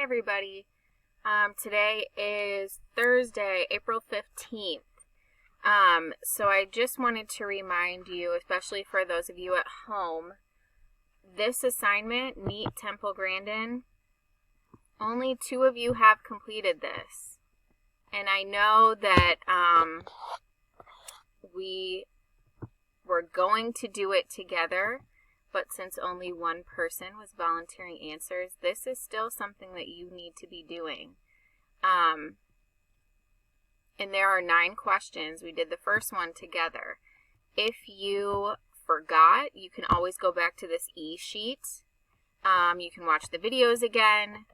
Hi everybody. Today is Thursday, April 15th. So I just wanted to remind you, especially for those of you at home, this assignment, Meet Temple Grandin, only 2 of you have completed this. And I know that we were going to do it together, but since only one person was volunteering answers, this is still something that you need to be doing. And there are 9 questions. We did the first one together. If you forgot, you can always go back to this e-sheet. You can watch the videos again.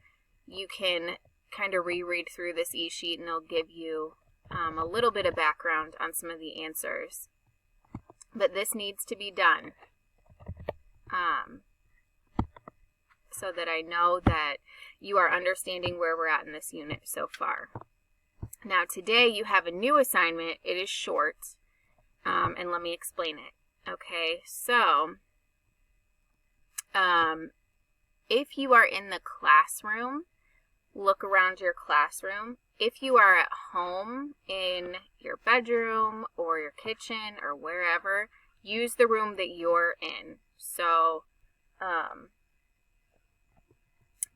You can kind of reread through this e-sheet and it'll give you a little bit of background on some of the answers. But this needs to be done. So that I know that you are understanding where we're at in this unit so far. Now today you have a new assignment. It is short, and let me explain it. Okay, so if you are in the classroom, look around your classroom. If you are at home in your bedroom or your kitchen or wherever, use the room that you're in. So,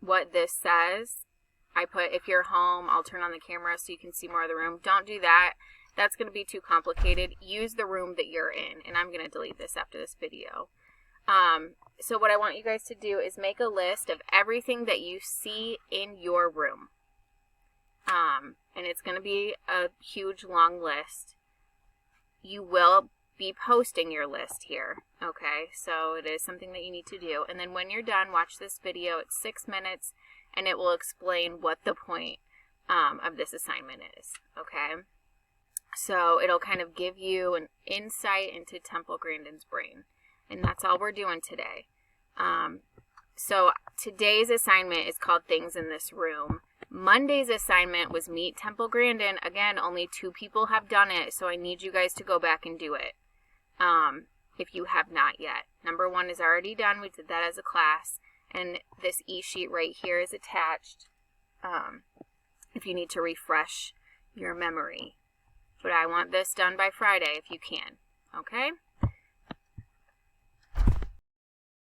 what this says, I put, if you're home, I'll turn on the camera so you can see more of the room. Don't do that. That's going to be too complicated. Use the room that you're in, and I'm going to delete this after this video. So what I want you guys to do is make a list of everything that you see in your room. And it's going to be a huge, long list. You will be posting your list here, okay? So it is something that you need to do. And then when you're done, watch this video. It's 6 minutes, and it will explain what the point of this assignment is, okay? So it'll kind of give you an insight into Temple Grandin's brain. And that's all we're doing today. So today's assignment is called Things in This Room. Monday's assignment was Meet Temple Grandin. Again, only 2 people have done it, so I need you guys to go back and do it. If you have not yet. Number 1 is already done. We did that as a class. And this e-sheet right here is attached if you need to refresh your memory. But I want this done by Friday if you can. Okay?